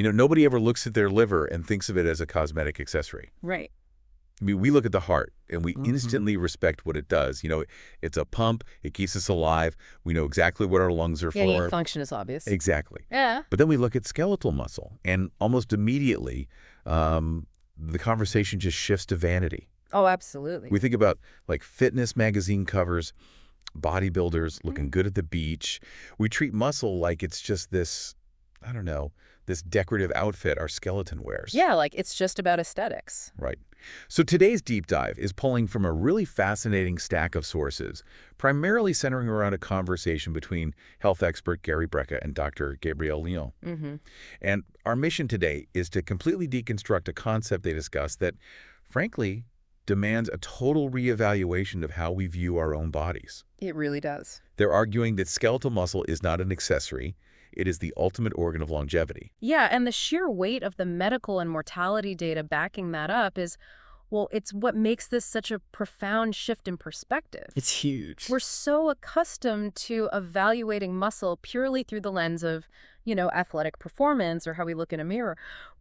Nobody ever looks at their liver and thinks of it as a cosmetic accessory. Right. I mean, we look at the heart and we instantly respect what it does. It's a pump. It keeps us alive. We know exactly what our lungs are Yeah, for. the function is obvious. Exactly. Yeah. But then we look at skeletal muscle, and almost immediately, the conversation just shifts to vanity. Oh, absolutely. We think about like fitness magazine covers, bodybuilders looking good at the beach. We treat muscle like it's just this, I don't know, this decorative outfit our skeleton wears. Yeah, like it's just about aesthetics. Right. So today's deep dive is pulling from a really fascinating stack of sources, primarily centering around a conversation between health expert Gary Brecka and Dr. Gabrielle Lyon. And our mission today is to completely deconstruct a concept they discuss that, frankly, demands a total reevaluation of how we view our own bodies. It really does. They're arguing that skeletal muscle is not an accessory. It is the ultimate organ of longevity. Yeah, and the sheer weight of the medical and mortality data backing that up is, well, it's what makes this such a profound shift in perspective. It's huge. We're so accustomed to evaluating muscle purely through the lens of, athletic performance or how we look in a mirror.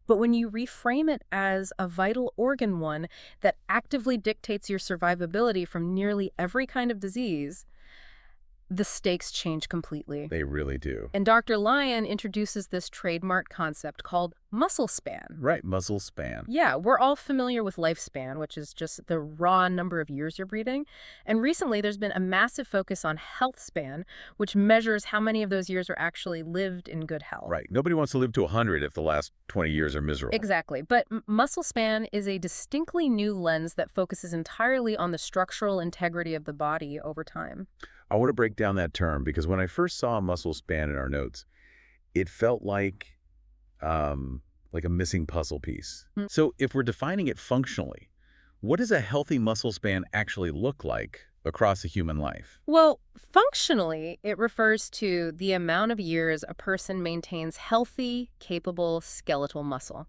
But when you reframe it as a vital organ one that actively dictates your survivability from nearly every kind of disease, the stakes change completely. They really do. And Dr. Lyon introduces this trademark concept called muscle span. Right, muscle span. Yeah, we're all familiar with lifespan, which is just the raw number of years you're breathing. And recently, there's been a massive focus on health span, which measures how many of those years are actually lived in good health. Right. Nobody wants to live to 100 if the last 20 years are miserable. Exactly. But muscle span is a distinctly new lens that focuses entirely on the structural integrity of the body over time. I want to break down that term because when I first saw muscle span in our notes, it felt like a missing puzzle piece. So if we're defining it functionally, what does a healthy muscle span actually look like across a human life? Well, functionally, it refers to the amount of years a person maintains healthy, capable skeletal muscle.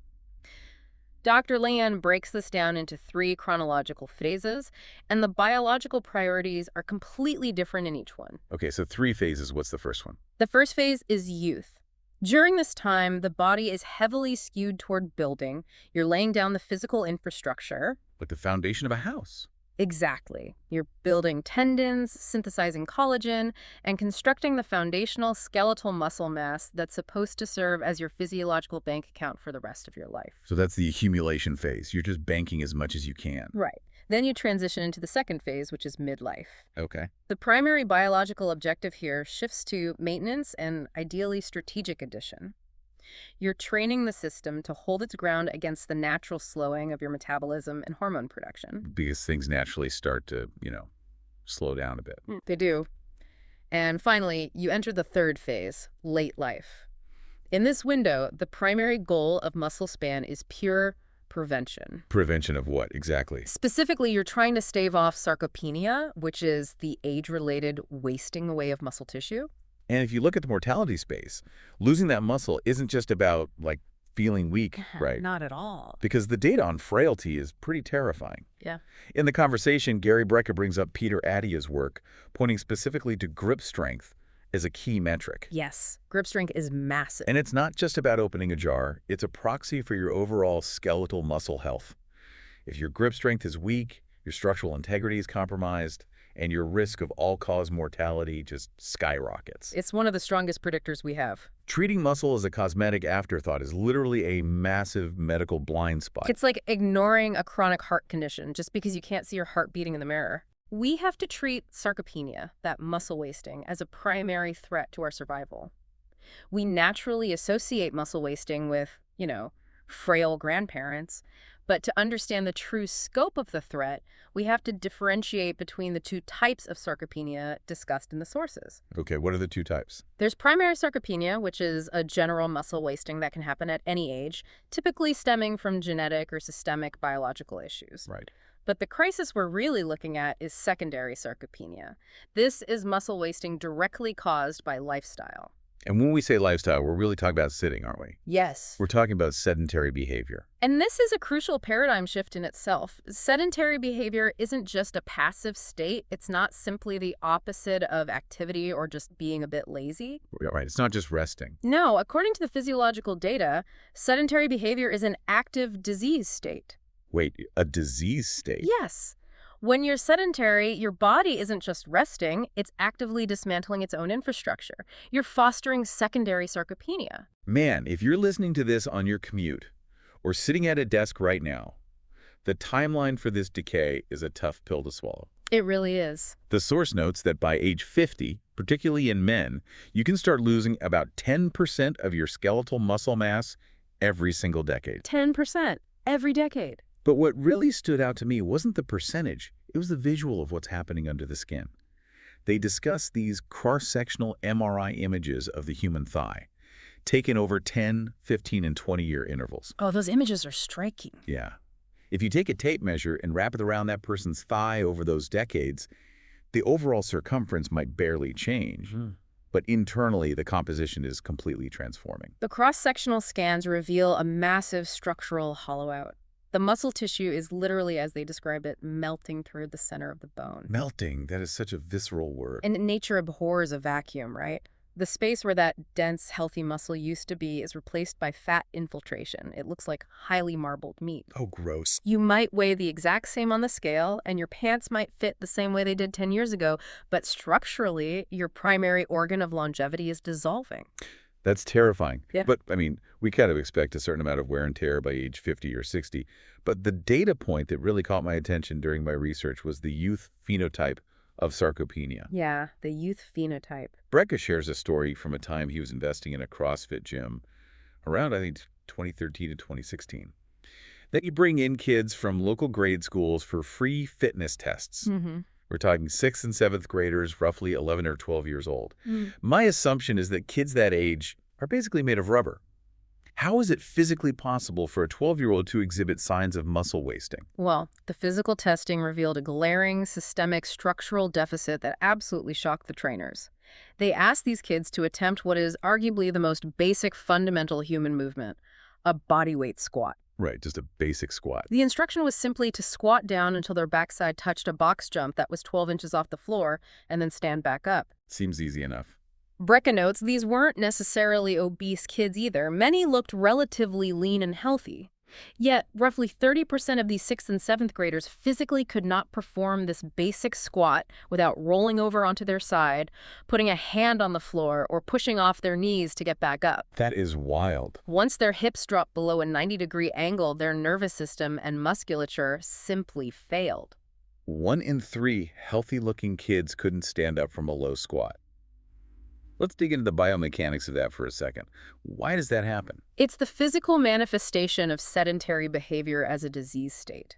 Dr. Lyon breaks this down into 3 chronological phases, and the biological priorities are completely different in each one. Okay, so 3 phases. What's the first one? The first phase is youth. During this time, the body is heavily skewed toward building. You're laying down the physical infrastructure. Like the foundation of a house. Exactly. You're building tendons, synthesizing collagen, and constructing the foundational skeletal muscle mass that's supposed to serve as your physiological bank account for the rest of your life. So that's the accumulation phase. You're just banking as much as you can. Right. Then you transition into the second phase, which is midlife. Okay. The primary biological objective here shifts to maintenance and ideally strategic addition. You're training the system to hold its ground against the natural slowing of your metabolism and hormone production. Because things naturally start to, slow down a bit. They do. And finally, you enter the third phase, late life. In this window, the primary goal of muscle span is pure prevention. Prevention of what, exactly? Specifically, you're trying to stave off sarcopenia, which is the age-related wasting away of muscle tissue. And if you look at the mortality space, losing that muscle isn't just about, feeling weak, right? Not at all. Because the data on frailty is pretty terrifying. Yeah. In the conversation, Gary Brecka brings up Peter Attia's work, pointing specifically to grip strength as a key metric. Yes, grip strength is massive. And it's not just about opening a jar. It's a proxy for your overall skeletal muscle health. If your grip strength is weak, your structural integrity is compromised, and your risk of all-cause mortality just skyrockets. It's one of the strongest predictors we have. Treating muscle as a cosmetic afterthought is literally a massive medical blind spot. It's like ignoring a chronic heart condition just because you can't see your heart beating in the mirror. We have to treat sarcopenia, that muscle wasting, as a primary threat to our survival. We naturally associate muscle wasting with, frail grandparents. But to understand the true scope of the threat, we have to differentiate between the 2 types of sarcopenia discussed in the sources. Okay, what are the 2 types? There's primary sarcopenia, which is a general muscle wasting that can happen at any age, typically stemming from genetic or systemic biological issues. Right. But the crisis we're really looking at is secondary sarcopenia. This is muscle wasting directly caused by lifestyle. And when we say lifestyle, we're really talking about sitting, aren't we? Yes. We're talking about sedentary behavior. And this is a crucial paradigm shift in itself. Sedentary behavior isn't just a passive state. It's not simply the opposite of activity or just being a bit lazy. Yeah, right. It's not just resting. No, according to the physiological data, sedentary behavior is an active disease state. Wait, a disease state? Yes. When you're sedentary, your body isn't just resting, it's actively dismantling its own infrastructure. You're fostering secondary sarcopenia. Man, if you're listening to this on your commute or sitting at a desk right now, the timeline for this decay is a tough pill to swallow. It really is. The source notes that by age 50, particularly in men, you can start losing about 10% of your skeletal muscle mass every single decade. 10% every decade. But what really stood out to me wasn't the percentage, it was the visual of what's happening under the skin. They discussed these cross-sectional MRI images of the human thigh, taken over 10, 15, and 20-year intervals. Oh, those images are striking. Yeah. If you take a tape measure and wrap it around that person's thigh over those decades, the overall circumference might barely change. But internally, the composition is completely transforming. The cross-sectional scans reveal a massive structural hollow-out. The muscle tissue is literally, as they describe it, melting through the center of the bone. Melting, that is such a visceral word. And nature abhors a vacuum, right? The space where that dense, healthy muscle used to be is replaced by fat infiltration. It looks like highly marbled meat. Oh, gross. You might weigh the exact same on the scale, and your pants might fit the same way they did 10 years ago, but structurally, your primary organ of longevity is dissolving. That's terrifying. Yeah. But, I mean, we kind of expect a certain amount of wear and tear by age 50 or 60. But the data point that really caught my attention during my research was the youth phenotype of sarcopenia. Yeah, the youth phenotype. Brecca shares a story from a time he was investing in a CrossFit gym around, I think, 2013 to 2016. Then you bring in kids from local grade schools for free fitness tests. We're talking 6th and 7th graders, roughly 11 or 12 years old. My assumption is that kids that age are basically made of rubber. How is it physically possible for a 12-year-old to exhibit signs of muscle wasting? Well, the physical testing revealed a glaring systemic structural deficit that absolutely shocked the trainers. They asked these kids to attempt what is arguably the most basic fundamental human movement, a bodyweight squat. Right, just a basic squat. The instruction was simply to squat down until their backside touched a box jump that was 12 inches off the floor and then stand back up. Seems easy enough. Brecca notes these weren't necessarily obese kids either. Many looked relatively lean and healthy. Yet, roughly 30% of these 6th and 7th graders physically could not perform this basic squat without rolling over onto their side, putting a hand on the floor, or pushing off their knees to get back up. That is wild. Once their hips dropped below a 90-degree angle, their nervous system and musculature simply failed. 1 in 3 healthy-looking kids couldn't stand up from a low squat. Let's dig into the biomechanics of that for a second. Why does that happen? It's the physical manifestation of sedentary behavior as a disease state.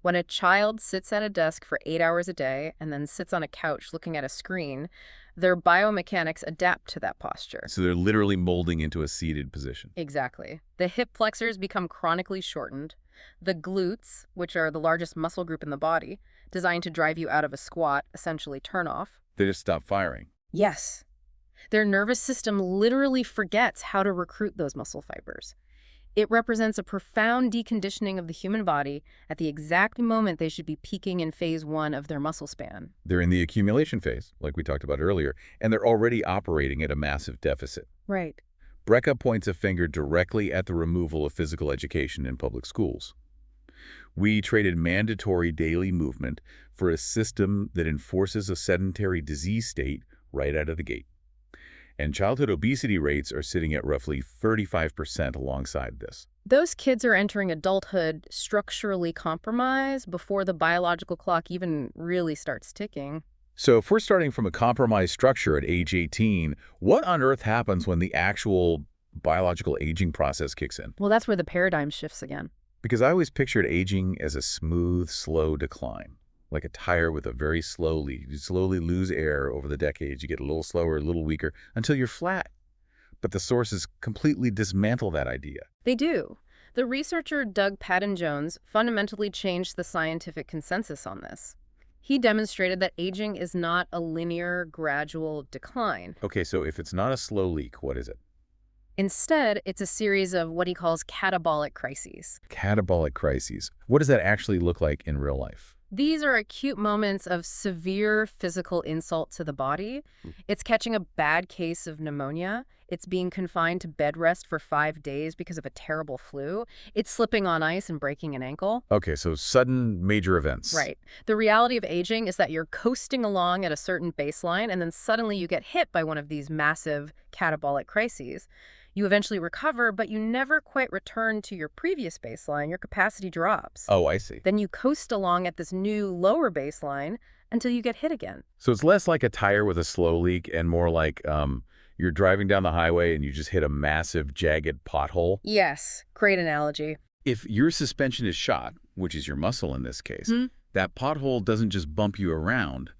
When a child sits at a desk for 8 hours a day and then sits on a couch looking at a screen, their biomechanics adapt to that posture. So they're literally molding into a seated position. Exactly. The hip flexors become chronically shortened. The glutes, which are the largest muscle group in the body, designed to drive you out of a squat, essentially turn off. They just stop firing. Yes. Their nervous system literally forgets how to recruit those muscle fibers. It represents a profound deconditioning of the human body at the exact moment they should be peaking in phase 1 of their muscle span. They're in the accumulation phase, like we talked about earlier, and they're already operating at a massive deficit. Right. Brecca points a finger directly at the removal of physical education in public schools. We traded mandatory daily movement for a system that enforces a sedentary disease state right out of the gate. And childhood obesity rates are sitting at roughly 35% alongside this. Those kids are entering adulthood structurally compromised before the biological clock even really starts ticking. So if we're starting from a compromised structure at age 18, what on earth happens when the actual biological aging process kicks in? Well, that's where the paradigm shifts again. Because I always pictured aging as a smooth, slow decline. Like a tire with a very you slowly lose air over the decades. You get a little slower, a little weaker, until you're flat. But the sources completely dismantle that idea. They do. The researcher Doug Patton-Jones fundamentally changed the scientific consensus on this. He demonstrated that aging is not a linear, gradual decline. Okay, so if it's not a slow leak, what is it? Instead, it's a series of what he calls catabolic crises. Catabolic crises. What does that actually look like in real life? These are acute moments of severe physical insult to the body. It's catching a bad case of pneumonia. It's being confined to bed rest for 5 days because of a terrible flu. It's slipping on ice and breaking an ankle. Okay, so sudden major events. Right. The reality of aging is that you're coasting along at a certain baseline, and then suddenly you get hit by one of these massive catabolic crises. You eventually recover, but you never quite return to your previous baseline. Your capacity drops. Oh, I see. Then you coast along at this new lower baseline until you get hit again. So it's less like a tire with a slow leak and more like you're driving down the highway and you just hit a massive, jagged pothole. Yes, great analogy. If your suspension is shot, which is your muscle in this case, that pothole doesn't just bump you around,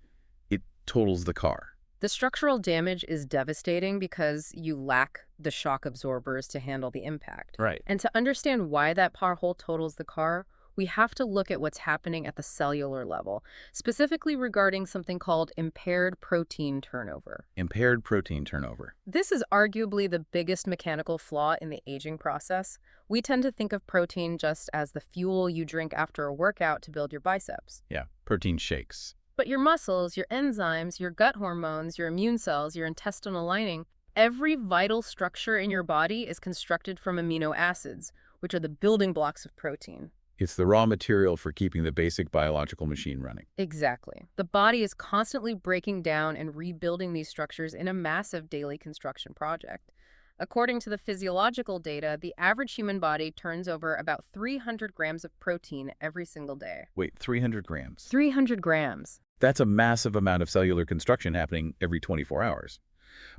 it totals the car. The structural damage is devastating because you lack the shock absorbers to handle the impact. Right. And to understand why that pothole totals the car, we have to look at what's happening at the cellular level, specifically regarding something called impaired protein turnover. Impaired protein turnover. This is arguably the biggest mechanical flaw in the aging process. We tend to think of protein just as the fuel you drink after a workout to build your biceps. Yeah, protein shakes. But your muscles, your enzymes, your gut hormones, your immune cells, your intestinal lining, every vital structure in your body is constructed from amino acids, which are the building blocks of protein. It's the raw material for keeping the basic biological machine running. Exactly. The body is constantly breaking down and rebuilding these structures in a massive daily construction project. According to the physiological data, the average human body turns over about 300 grams of protein every single day. Wait, 300 grams? 300 grams. That's a massive amount of cellular construction happening every 24 hours.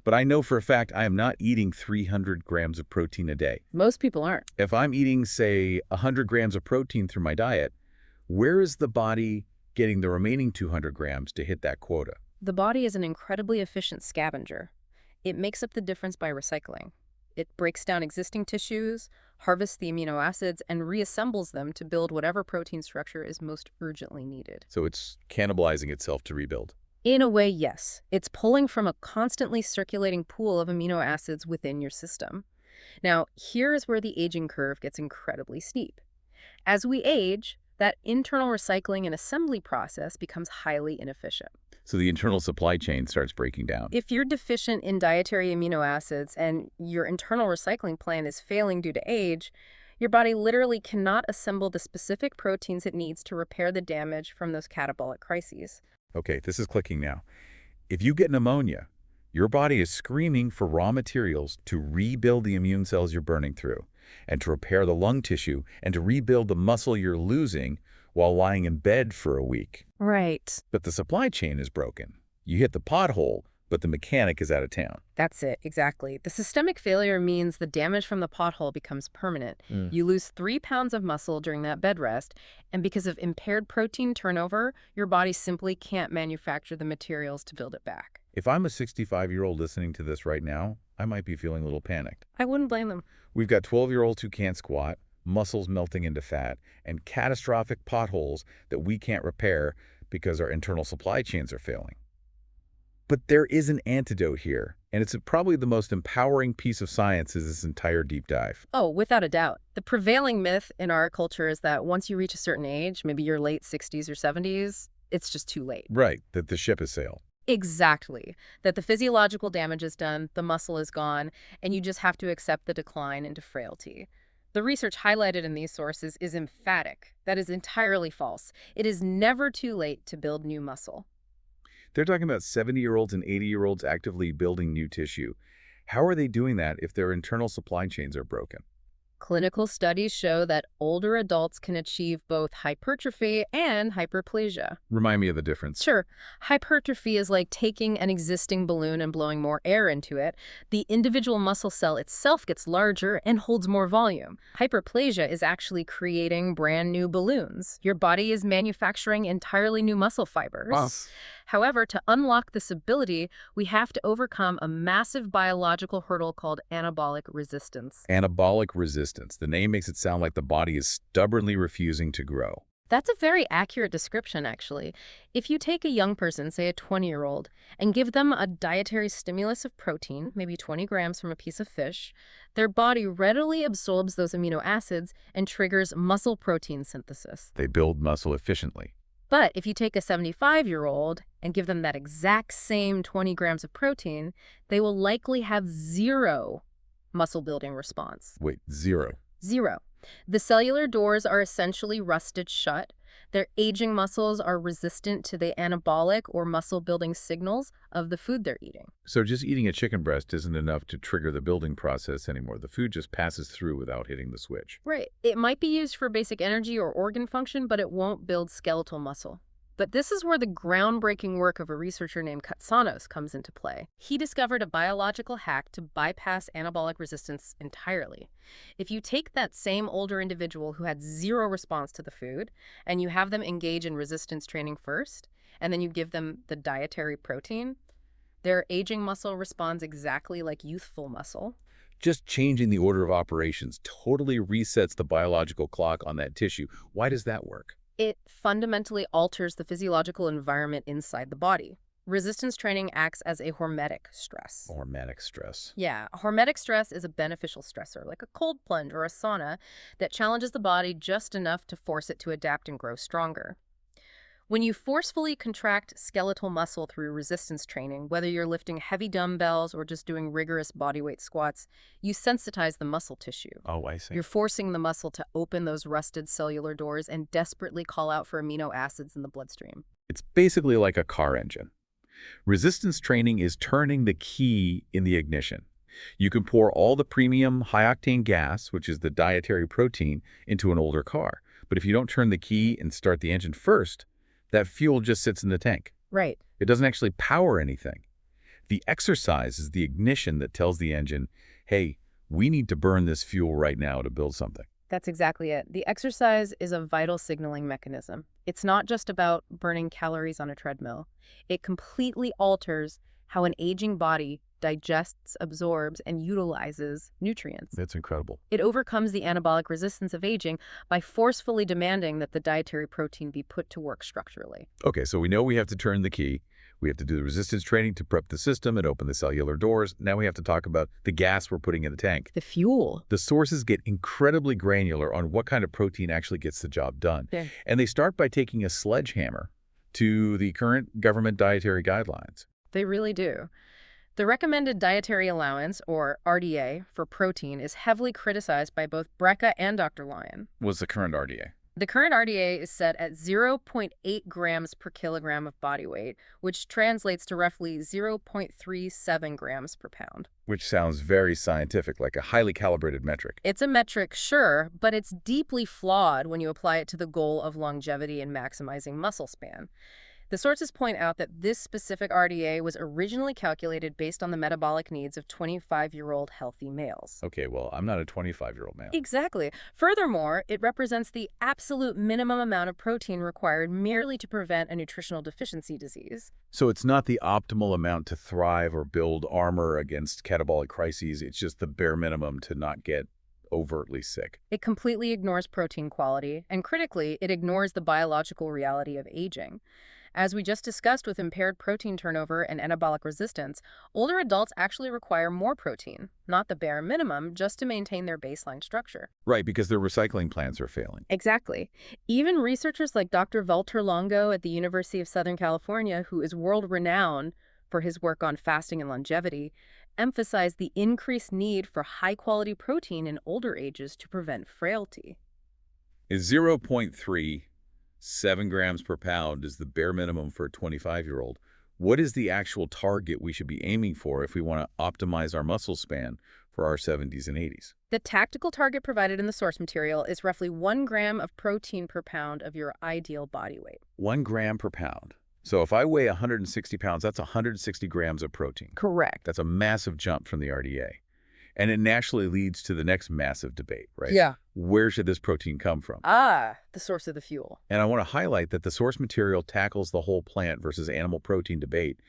But I know for a fact I am not eating 300 grams of protein a day. Most people aren't. If I'm eating, say, 100 grams of protein through my diet, where is the body getting the remaining 200 grams to hit that quota? The body is an incredibly efficient scavenger. It makes up the difference by recycling. It breaks down existing tissues, harvests the amino acids, and reassembles them to build whatever protein structure is most urgently needed. So it's cannibalizing itself to rebuild. In a way, yes. It's pulling from a constantly circulating pool of amino acids within your system. Now, here is where the aging curve gets incredibly steep. As we age, that internal recycling and assembly process becomes highly inefficient. So the internal supply chain starts breaking down. If you're deficient in dietary amino acids and your internal recycling plan is failing due to age, your body literally cannot assemble the specific proteins it needs to repair the damage from those catabolic crises. Okay, this is clicking now. If you get pneumonia, your body is screaming for raw materials to rebuild the immune cells you're burning through, and to repair the lung tissue, and to rebuild the muscle you're losing while lying in bed for a week. Right. But the supply chain is broken. You hit the pothole, but the mechanic is out of town. That's it, exactly. The systemic failure means the damage from the pothole becomes permanent. You lose 3 pounds of muscle during that bed rest, and because of impaired protein turnover, your body simply can't manufacture the materials to build it back. If I'm a 65-year-old listening to this right now, I might be feeling a little panicked. I wouldn't blame them. We've got 12-year-olds who can't squat, muscles melting into fat, and catastrophic potholes that we can't repair because our internal supply chains are failing. But there is an antidote here, and it's probably the most empowering piece of science in this entire deep dive. Oh, without a doubt. The prevailing myth in our culture is that once you reach a certain age, maybe your late 60s or 70s, it's just too late. Right, that the ship has sailed. Exactly. That the physiological damage is done, the muscle is gone, and you just have to accept the decline into frailty. The research highlighted in these sources is emphatic. That is entirely false. It is never too late to build new muscle. They're talking about 70-year-olds and 80-year-olds actively building new tissue. How are they doing that if their internal supply chains are broken? Clinical studies show that older adults can achieve both hypertrophy and hyperplasia. Remind me of the difference. Sure. Hypertrophy is like taking an existing balloon and blowing more air into it. The individual muscle cell itself gets larger and holds more volume. Hyperplasia is actually creating brand new balloons. Your body is manufacturing entirely new muscle fibers. Wow. However, to unlock this ability, we have to overcome a massive biological hurdle called anabolic resistance. Anabolic resistance. The name makes it sound like the body is stubbornly refusing to grow. That's a very accurate description, actually. If you take a young person, say a 20-year-old, and give them a dietary stimulus of protein, maybe 20 grams from a piece of fish, their body readily absorbs those amino acids and triggers muscle protein synthesis. They build muscle efficiently. But if you take a 75-year-old and give them that exact same 20 grams of protein, they will likely have zero muscle building response. Wait, zero. Zero. The cellular doors are essentially rusted shut. Their aging muscles are resistant to the anabolic or muscle-building signals of the food they're eating. So just eating a chicken breast isn't enough to trigger the building process anymore. The food just passes through without hitting the switch. Right. It might be used for basic energy or organ function, but it won't build skeletal muscle. But this is where the groundbreaking work of a researcher named Katsanos comes into play. He discovered a biological hack to bypass anabolic resistance entirely. If you take that same older individual who had zero response to the food, and you have them engage in resistance training first, and then you give them the dietary protein, their aging muscle responds exactly like youthful muscle. Just changing the order of operations totally resets the biological clock on that tissue. Why does that work? It fundamentally alters the physiological environment inside the body. Resistance training acts as a hormetic stress. Hormetic stress. Yeah, hormetic stress is a beneficial stressor, like a cold plunge or a sauna, that challenges the body just enough to force it to adapt and grow stronger. When you forcefully contract skeletal muscle through resistance training, whether you're lifting heavy dumbbells or just doing rigorous bodyweight squats, you sensitize the muscle tissue. Oh, I see. You're forcing the muscle to open those rusted cellular doors and desperately call out for amino acids in the bloodstream. It's basically like a car engine. Resistance training is turning the key in the ignition. You can pour all the premium high-octane gas, which is the dietary protein, into an older car. But if you don't turn the key and start the engine first, that fuel just sits in the tank. Right. It doesn't actually power anything. The exercise is the ignition that tells the engine, hey, we need to burn this fuel right now to build something. That's exactly it. The exercise is a vital signaling mechanism. It's not just about burning calories on a treadmill. It completely alters how an aging body digests, absorbs, and utilizes nutrients. That's incredible. It overcomes the anabolic resistance of aging by forcefully demanding that the dietary protein be put to work structurally. Okay, so we know we have to turn the key. We have to do the resistance training to prep the system and open the cellular doors. Now we have to talk about the gas we're putting in the tank. The fuel. The sources get incredibly granular on what kind of protein actually gets the job done. Yeah. And they start by taking a sledgehammer to the current government dietary guidelines. They really do. The recommended dietary allowance, or RDA, for protein is heavily criticized by both Brecka and Dr. Lyon. What's the current RDA? The current RDA is set at 0.8 grams per kilogram of body weight, which translates to roughly 0.37 grams per pound. Which sounds very scientific, like a highly calibrated metric. It's a metric, sure, but it's deeply flawed when you apply it to the goal of longevity and maximizing muscle span. The sources point out that this specific RDA was originally calculated based on the metabolic needs of 25-year-old healthy males. Okay, well, I'm not a 25-year-old man. Exactly. Furthermore, it represents the absolute minimum amount of protein required merely to prevent a nutritional deficiency disease. So it's not the optimal amount to thrive or build armor against catabolic crises. It's just the bare minimum to not get overtly sick. It completely ignores protein quality, and critically, it ignores the biological reality of aging. As we just discussed with impaired protein turnover and anabolic resistance, older adults actually require more protein, not the bare minimum, just to maintain their baseline structure. Right, because their recycling plants are failing. Exactly. Even researchers like Dr. Walter Longo at the University of Southern California, who is world-renowned for his work on fasting and longevity, emphasize the increased need for high-quality protein in older ages to prevent frailty. Is 0.37 grams per pound is the bare minimum for a 25-year-old. What is the actual target we should be aiming for if we want to optimize our muscle span for our 70s and 80s? The tactical target provided in the source material is roughly 1 gram of protein per pound of your ideal body weight. 1 gram per pound. So if I weigh 160 pounds, that's 160 grams of protein. Correct. That's a massive jump from the RDA. And it naturally leads to the next massive debate, right? Yeah. Where should this protein come from? Ah, the source of the fuel. And I want to highlight that the source material tackles the whole plant versus animal protein debate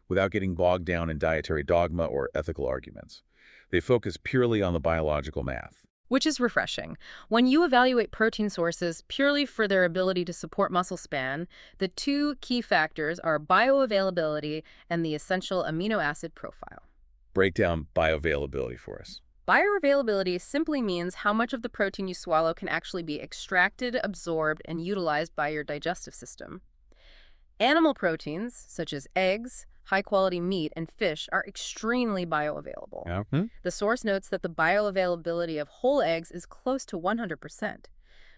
without getting bogged down in dietary dogma or ethical arguments. They focus purely on the biological math. which is refreshing. When you evaluate protein sources purely for their ability to support muscle span, the two key factors are bioavailability and the essential amino acid profile. Break down bioavailability for us. Bioavailability simply means how much of the protein you swallow can actually be extracted, absorbed, and utilized by your digestive system. Animal proteins, such as eggs, high-quality meat, and fish, are extremely bioavailable. Yeah. The source notes that the bioavailability of whole eggs is close to 100%.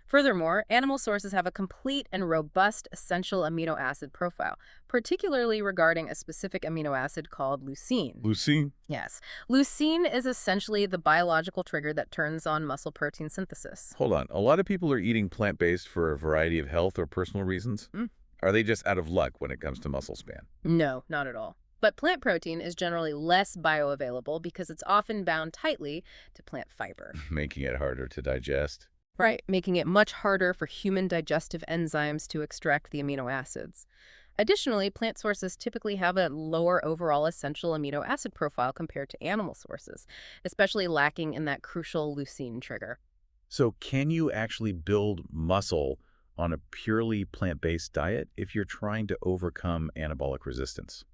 Furthermore, animal sources have a complete and robust essential amino acid profile, particularly regarding a specific amino acid called leucine. Leucine? Yes. Leucine is essentially the biological trigger that turns on muscle protein synthesis. Hold on. A lot of people are eating plant-based for a variety of health or personal reasons. Are they just out of luck when it comes to muscle span? No, not at all. But plant protein is generally less bioavailable because it's often bound tightly to plant fiber. Making it harder to digest. Right, making it much harder for human digestive enzymes to extract the amino acids. Additionally, plant sources typically have a lower overall essential amino acid profile compared to animal sources, especially lacking in that crucial leucine trigger. So can you actually build muscle on a purely plant-based diet if you're trying to overcome anabolic resistance?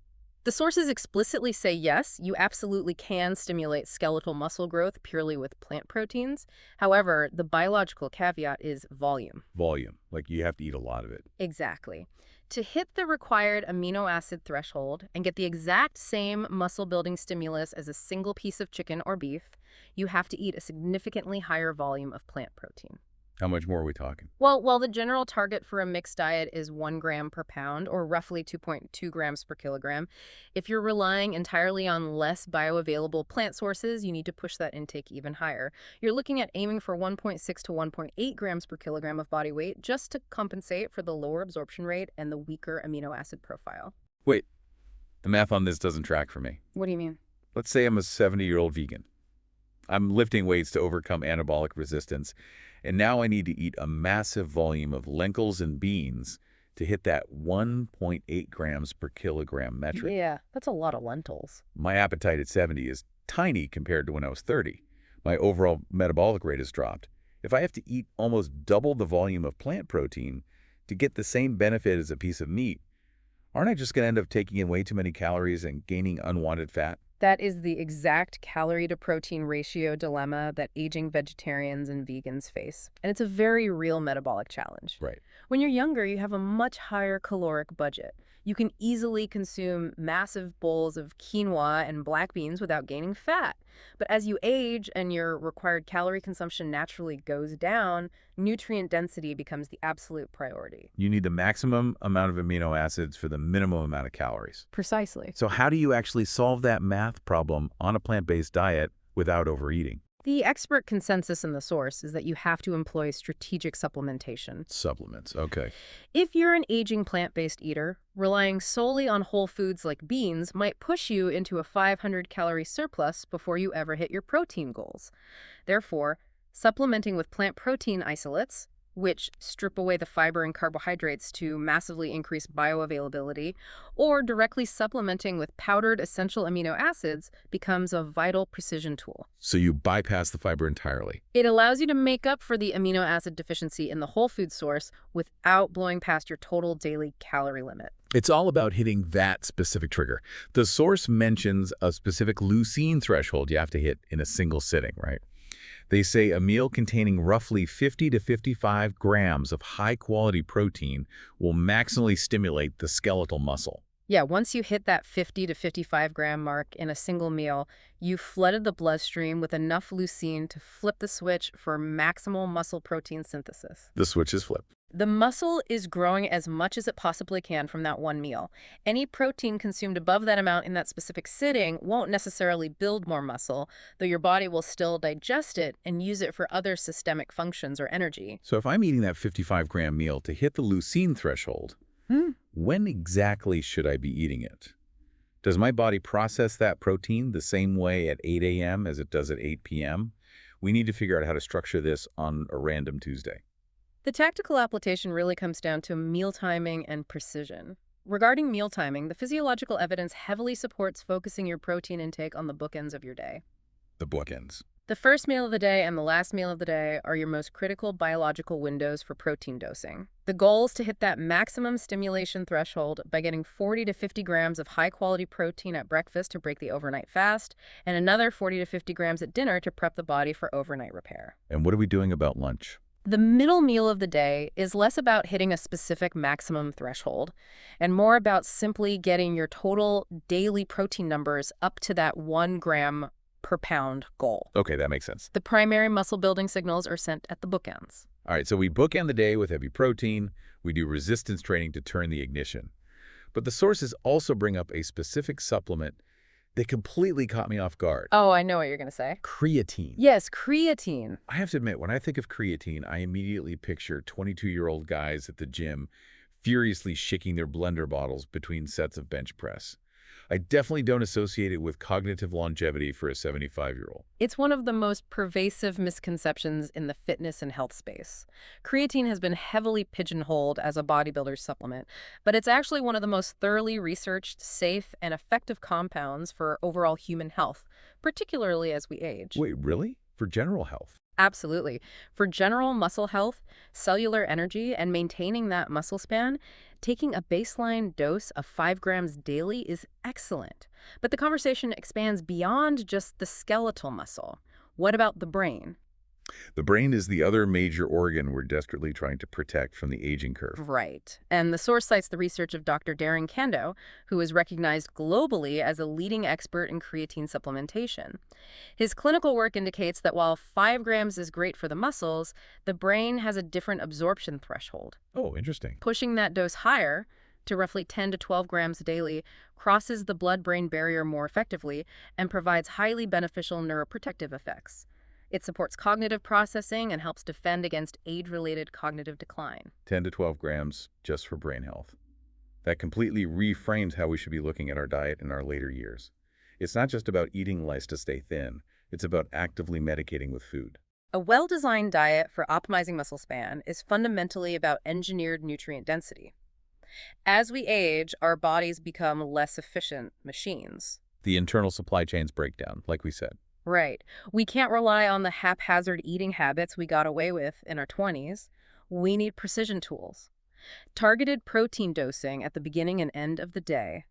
The sources explicitly say yes, you absolutely can stimulate skeletal muscle growth purely with plant proteins. However, the biological caveat is volume. Volume. Like you have to eat a lot of it. Exactly. To hit the required amino acid threshold and get the exact same muscle-building stimulus as a single piece of chicken or beef, you have to eat a significantly higher volume of plant protein. How much more are we talking? Well, while the general target for a mixed diet is 1 gram per pound, or roughly 2.2 grams per kilogram, if you're relying entirely on less bioavailable plant sources, you need to push that intake even higher. You're looking at aiming for 1.6 to 1.8 grams per kilogram of body weight just to compensate for the lower absorption rate and the weaker amino acid profile. Wait, the math on this doesn't track for me. What do you mean? Let's say I'm a 70-year-old vegan. I'm lifting weights to overcome anabolic resistance, and now I need to eat a massive volume of lentils and beans to hit that 1.8 grams per kilogram metric. Yeah, that's a lot of lentils. My appetite at 70 is tiny compared to when I was 30. My overall metabolic rate has dropped. If I have to eat almost double the volume of plant protein to get the same benefit as a piece of meat, aren't I just going to end up taking in way too many calories and gaining unwanted fat? That is the exact calorie-to-protein ratio dilemma that aging vegetarians and vegans face. And it's a very real metabolic challenge. Right. When you're younger, you have a much higher caloric budget. You can easily consume massive bowls of quinoa and black beans without gaining fat. But as you age and your required calorie consumption naturally goes down, nutrient density becomes the absolute priority. You need the maximum amount of amino acids for the minimum amount of calories. Precisely. So how do you actually solve that math problem on a plant-based diet without overeating? The expert consensus in the source is that you have to employ strategic supplementation. Supplements, okay. If you're an aging plant-based eater, relying solely on whole foods like beans might push you into a 500-calorie surplus before you ever hit your protein goals. Therefore, supplementing with plant protein isolates, which strip away the fiber and carbohydrates to massively increase bioavailability, or directly supplementing with powdered essential amino acids becomes a vital precision tool. So you bypass the fiber entirely. It allows you to make up for the amino acid deficiency in the whole food source without blowing past your total daily calorie limit. It's all about hitting that specific trigger. The source mentions a specific leucine threshold you have to hit in a single sitting, right? They say a meal containing roughly 50 to 55 grams of high-quality protein will maximally stimulate the skeletal muscle. Yeah, once you hit that 50 to 55 gram mark in a single meal, you've flooded the bloodstream with enough leucine to flip the switch for maximal muscle protein synthesis. The switch is flipped. The muscle is growing as much as it possibly can from that one meal. Any protein consumed above that amount in that specific sitting won't necessarily build more muscle, though your body will still digest it and use it for other systemic functions or energy. So if I'm eating that 55-gram meal to hit the leucine threshold, when exactly should I be eating it? Does my body process that protein the same way at 8 a.m. as it does at 8 p.m.? We need to figure out how to structure this on a random Tuesday. The tactical application really comes down to meal timing and precision. Regarding meal timing, the physiological evidence heavily supports focusing your protein intake on the bookends of your day. The bookends. The first meal of the day and the last meal of the day are your most critical biological windows for protein dosing. The goal is to hit that maximum stimulation threshold by getting 40 to 50 grams of high-quality protein at breakfast to break the overnight fast, and another 40 to 50 grams at dinner to prep the body for overnight repair. And what are we doing about lunch? The middle meal of the day is less about hitting a specific maximum threshold and more about simply getting your total daily protein numbers up to that 1 gram per pound goal. Okay, that makes sense. The primary muscle building signals are sent at the bookends. All right, so we bookend the day with heavy protein. We do resistance training to turn the ignition. But the sources also bring up a specific supplement that completely caught me off guard. Oh, I know what you're going to say. Creatine. Yes, creatine. I have to admit, when I think of creatine, I immediately picture 22-year-old guys at the gym furiously shaking their blender bottles between sets of bench press. I definitely don't associate it with cognitive longevity for a 75-year-old. It's one of the most pervasive misconceptions in the fitness and health space. Creatine has been heavily pigeonholed as a bodybuilder's supplement, but it's actually one of the most thoroughly researched, safe, and effective compounds for overall human health, particularly as we age. Wait, really? For general health? Absolutely. For general muscle health, cellular energy, and maintaining that muscle span, taking a baseline dose of 5 grams daily is excellent. But the conversation expands beyond just the skeletal muscle. What about the brain? The brain is the other major organ we're desperately trying to protect from the aging curve. Right. And the source cites the research of Dr. Darren Kando, who is recognized globally as a leading expert in creatine supplementation. His clinical work indicates that while 5 grams is great for the muscles, the brain has a different absorption threshold. Oh, interesting. Pushing that dose higher, to roughly 10 to 12 grams daily, crosses the blood-brain barrier more effectively and provides highly beneficial neuroprotective effects. It supports cognitive processing and helps defend against age-related cognitive decline. 10 to 12 grams just for brain health. That completely reframes how we should be looking at our diet in our later years. It's not just about eating less to stay thin. It's about actively medicating with food. A well-designed diet for optimizing muscle span is fundamentally about engineered nutrient density. As we age, our bodies become less efficient machines. The internal supply chains break down, like we said. Right. We can't rely on the haphazard eating habits we got away with in our 20s. We need precision tools. Targeted protein dosing at the beginning and end of the day.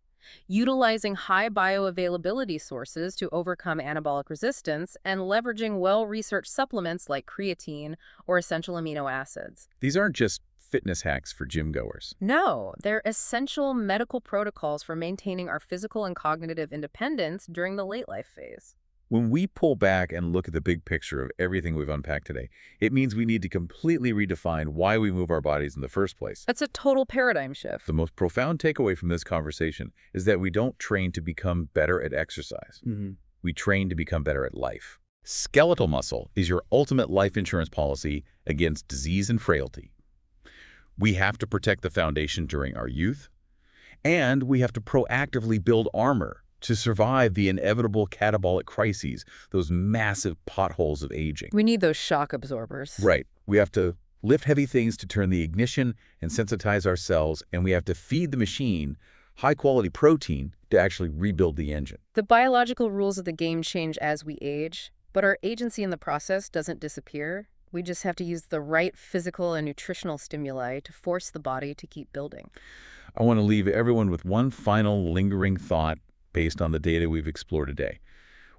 Utilizing high bioavailability sources to overcome anabolic resistance and leveraging well-researched supplements like creatine or essential amino acids. These aren't just fitness hacks for gym goers. No, they're essential medical protocols for maintaining our physical and cognitive independence during the late life phase. When we pull back and look at the big picture of everything we've unpacked today, it means we need to completely redefine why we move our bodies in the first place. That's a total paradigm shift. The most profound takeaway from this conversation is that we don't train to become better at exercise. We train to become better at life. Skeletal muscle is your ultimate life insurance policy against disease and frailty. We have to protect the foundation during our youth, and we have to proactively build armor to survive the inevitable catabolic crises, those massive potholes of aging. We need those shock absorbers. Right. We have to lift heavy things to turn the ignition and sensitize ourselves, and we have to feed the machine high-quality protein to actually rebuild the engine. The biological rules of the game change as we age, but our agency in the process doesn't disappear. We just have to use the right physical and nutritional stimuli to force the body to keep building. I want to leave everyone with one final lingering thought based on the data we've explored today.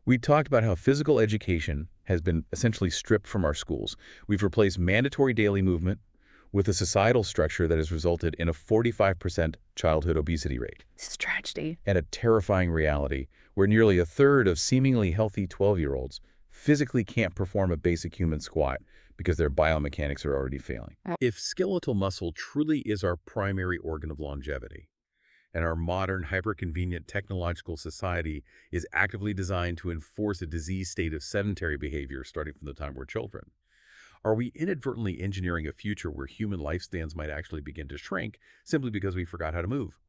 We talked about how physical education has been essentially stripped from our schools. We've replaced mandatory daily movement with a societal structure that has resulted in a 45% childhood obesity rate. It's a tragedy. And a terrifying reality where nearly a third of seemingly healthy 12-year-olds physically can't perform a basic human squat because their biomechanics are already failing. If skeletal muscle truly is our primary organ of longevity, and our modern, hyper-convenient technological society is actively designed to enforce a disease state of sedentary behavior starting from the time we're children, are we inadvertently engineering a future where human lifespans might actually begin to shrink simply because we forgot how to move?